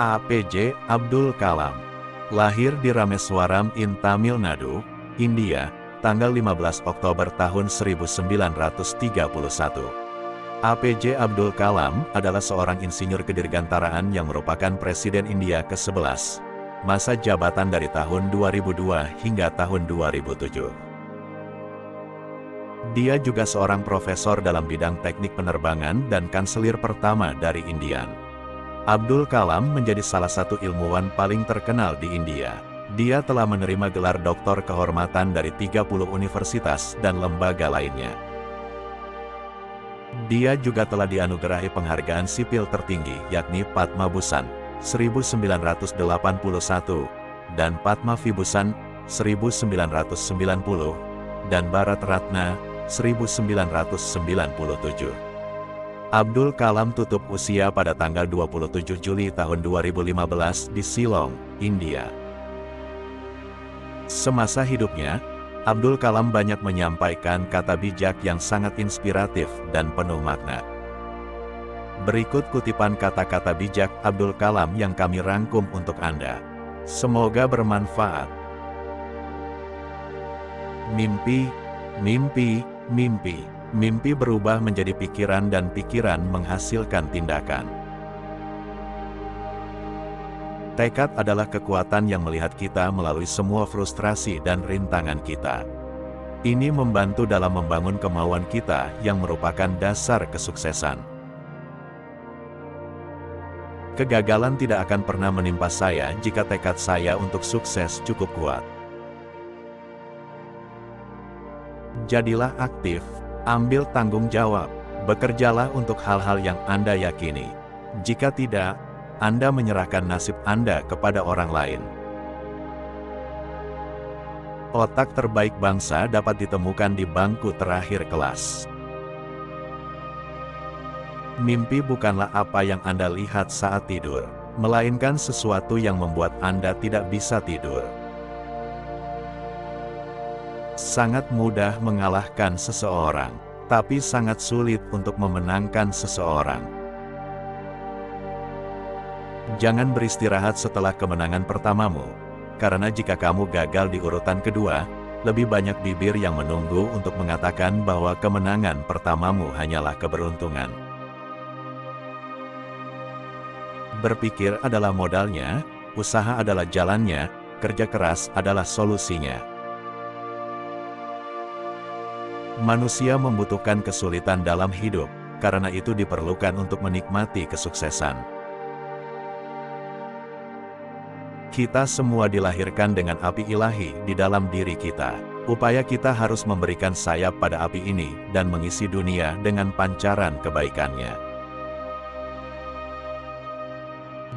APJ Abdul Kalam lahir di Rameswaram in Tamil Nadu, India, tanggal 15 Oktober tahun 1931. APJ Abdul Kalam adalah seorang insinyur kedirgantaraan yang merupakan Presiden India ke-11, masa jabatan dari tahun 2002 hingga tahun 2007. Dia juga seorang profesor dalam bidang teknik penerbangan dan kanselir pertama dari India. Abdul Kalam menjadi salah satu ilmuwan paling terkenal di India. Dia telah menerima gelar doktor kehormatan dari 30 universitas dan lembaga lainnya. Dia juga telah dianugerahi penghargaan sipil tertinggi yakni Padma Bhushan 1981 dan Padma Vibhushan 1990 dan Bharat Ratna 1997. Abdul Kalam tutup usia pada tanggal 27 Juli tahun 2015 di Shillong, India. Semasa hidupnya, Abdul Kalam banyak menyampaikan kata bijak yang sangat inspiratif dan penuh makna. Berikut kutipan kata-kata bijak Abdul Kalam yang kami rangkum untuk Anda. Semoga bermanfaat. Mimpi, mimpi, mimpi. Mimpi berubah menjadi pikiran dan pikiran menghasilkan tindakan. Tekad adalah kekuatan yang melihat kita melalui semua frustrasi dan rintangan kita. Ini membantu dalam membangun kemauan kita yang merupakan dasar kesuksesan. Kegagalan tidak akan pernah menimpa saya jika tekad saya untuk sukses cukup kuat. Jadilah aktif. Ambil tanggung jawab, bekerjalah untuk hal-hal yang Anda yakini. Jika tidak, Anda menyerahkan nasib Anda kepada orang lain. Otak terbaik bangsa dapat ditemukan di bangku terakhir kelas. Mimpi bukanlah apa yang Anda lihat saat tidur, melainkan sesuatu yang membuat Anda tidak bisa tidur. Sangat mudah mengalahkan seseorang, tapi sangat sulit untuk memenangkan seseorang. Jangan beristirahat setelah kemenangan pertamamu, karena jika kamu gagal di urutan kedua, lebih banyak bibir yang menunggu untuk mengatakan bahwa kemenangan pertamamu hanyalah keberuntungan. Berpikir adalah modalnya, usaha adalah jalannya, kerja keras adalah solusinya. Manusia membutuhkan kesulitan dalam hidup, karena itu diperlukan untuk menikmati kesuksesan. Kita semua dilahirkan dengan api ilahi di dalam diri kita. Upaya kita harus memberikan sayap pada api ini dan mengisi dunia dengan pancaran kebaikannya.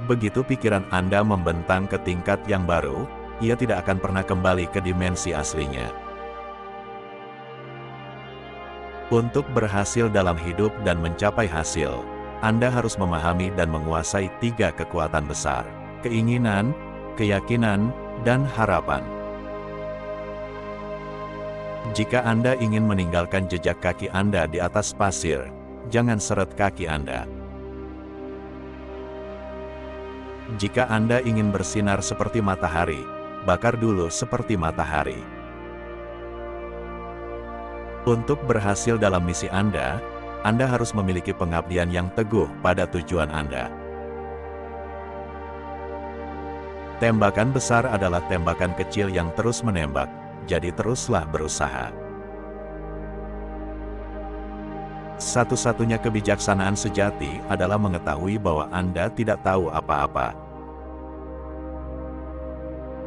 Begitu pikiran Anda membentang ke tingkat yang baru, ia tidak akan pernah kembali ke dimensi aslinya. Untuk berhasil dalam hidup dan mencapai hasil, Anda harus memahami dan menguasai 3 kekuatan besar: keinginan, keyakinan, dan harapan. Jika Anda ingin meninggalkan jejak kaki Anda di atas pasir, jangan seret kaki Anda. Jika Anda ingin bersinar seperti matahari, bakar dulu seperti matahari. Untuk berhasil dalam misi Anda harus memiliki pengabdian yang teguh pada tujuan Anda. Tembakan besar adalah tembakan kecil yang terus menembak, jadi teruslah berusaha. Satu-satunya kebijaksanaan sejati adalah mengetahui bahwa Anda tidak tahu apa-apa.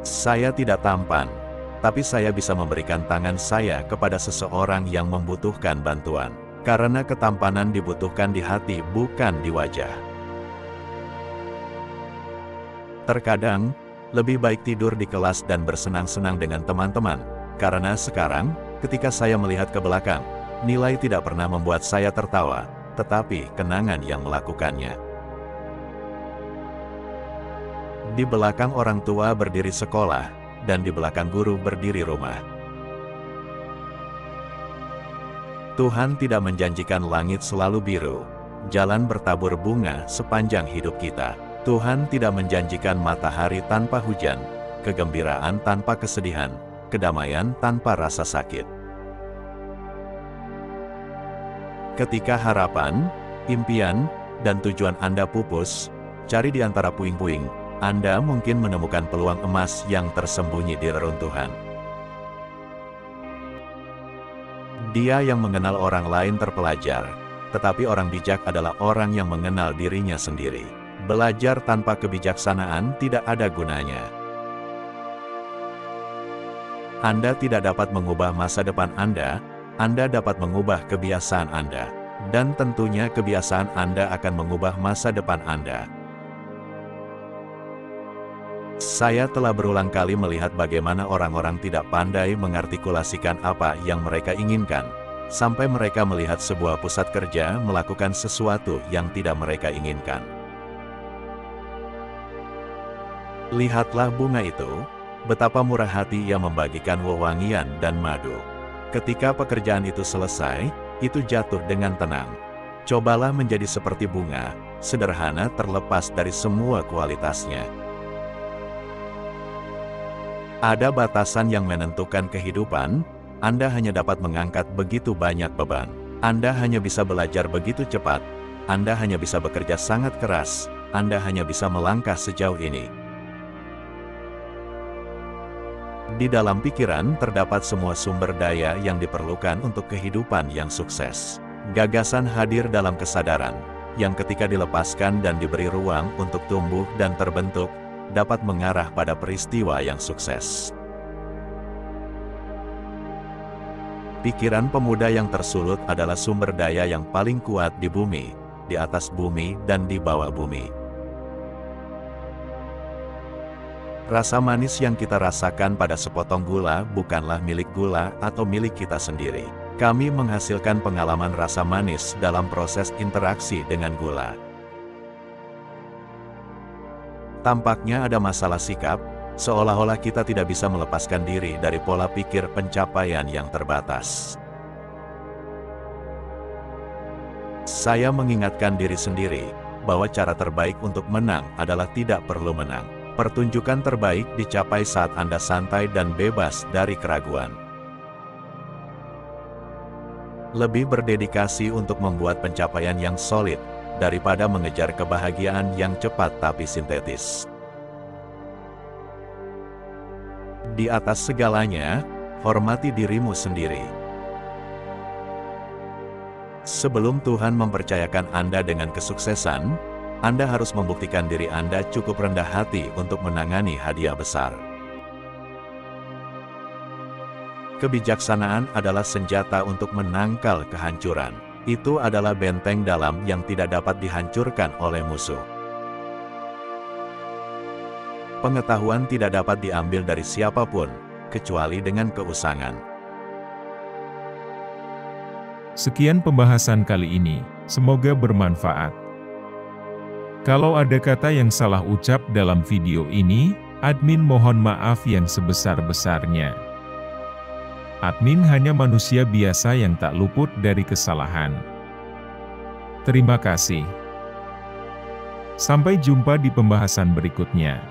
Saya tidak tampan, tapi saya bisa memberikan tangan saya kepada seseorang yang membutuhkan bantuan. Karena ketampanan dibutuhkan di hati, bukan di wajah. Terkadang, lebih baik tidur di kelas dan bersenang-senang dengan teman-teman. Karena sekarang, ketika saya melihat ke belakang, nilai tidak pernah membuat saya tertawa, tetapi kenangan yang melakukannya. Di belakang orang tua berdiri sekolah, dan di belakang guru berdiri rumah. Tuhan tidak menjanjikan langit selalu biru, jalan bertabur bunga sepanjang hidup kita. Tuhan tidak menjanjikan matahari tanpa hujan, kegembiraan tanpa kesedihan, kedamaian tanpa rasa sakit. Ketika harapan, impian, dan tujuan Anda pupus, cari di antara puing-puing, Anda mungkin menemukan peluang emas yang tersembunyi di reruntuhan. Dia yang mengenal orang lain terpelajar, tetapi orang bijak adalah orang yang mengenal dirinya sendiri. Belajar tanpa kebijaksanaan tidak ada gunanya. Anda tidak dapat mengubah masa depan Anda dapat mengubah kebiasaan Anda. Dan tentunya kebiasaan Anda akan mengubah masa depan Anda. Saya telah berulang kali melihat bagaimana orang-orang tidak pandai mengartikulasikan apa yang mereka inginkan, sampai mereka melihat sebuah pusat kerja melakukan sesuatu yang tidak mereka inginkan. Lihatlah bunga itu, betapa murah hati ia membagikan wewangian dan madu. Ketika pekerjaan itu selesai, itu jatuh dengan tenang. Cobalah menjadi seperti bunga, sederhana terlepas dari semua kualitasnya. Ada batasan yang menentukan kehidupan, Anda hanya dapat mengangkat begitu banyak beban. Anda hanya bisa belajar begitu cepat, Anda hanya bisa bekerja sangat keras, Anda hanya bisa melangkah sejauh ini. Di dalam pikiran terdapat semua sumber daya yang diperlukan untuk kehidupan yang sukses. Gagasan hadir dalam kesadaran, yang ketika dilepaskan dan diberi ruang untuk tumbuh dan terbentuk, dapat mengarah pada peristiwa yang sukses. Pikiran pemuda yang tersulut adalah sumber daya yang paling kuat di bumi, di atas bumi dan di bawah bumi. Rasa manis yang kita rasakan pada sepotong gula bukanlah milik gula atau milik kita sendiri. Kami menghasilkan pengalaman rasa manis dalam proses interaksi dengan gula. Tampaknya ada masalah sikap, seolah-olah kita tidak bisa melepaskan diri dari pola pikir pencapaian yang terbatas. Saya mengingatkan diri sendiri bahwa cara terbaik untuk menang adalah tidak perlu menang. Pertunjukan terbaik dicapai saat Anda santai dan bebas dari keraguan. Lebih berdedikasi untuk membuat pencapaian yang solid, daripada mengejar kebahagiaan yang cepat tapi sintetis. Di atas segalanya, hormati dirimu sendiri. Sebelum Tuhan mempercayakan Anda dengan kesuksesan, Anda harus membuktikan diri Anda cukup rendah hati untuk menangani hadiah besar. Kebijaksanaan adalah senjata untuk menangkal kehancuran. Itu adalah benteng dalam yang tidak dapat dihancurkan oleh musuh. Pengetahuan tidak dapat diambil dari siapapun, kecuali dengan keusangan. Sekian pembahasan kali ini, semoga bermanfaat. Kalau ada kata yang salah ucap dalam video ini, admin mohon maaf yang sebesar-besarnya. Admin hanya manusia biasa yang tak luput dari kesalahan. Terima kasih. Sampai jumpa di pembahasan berikutnya.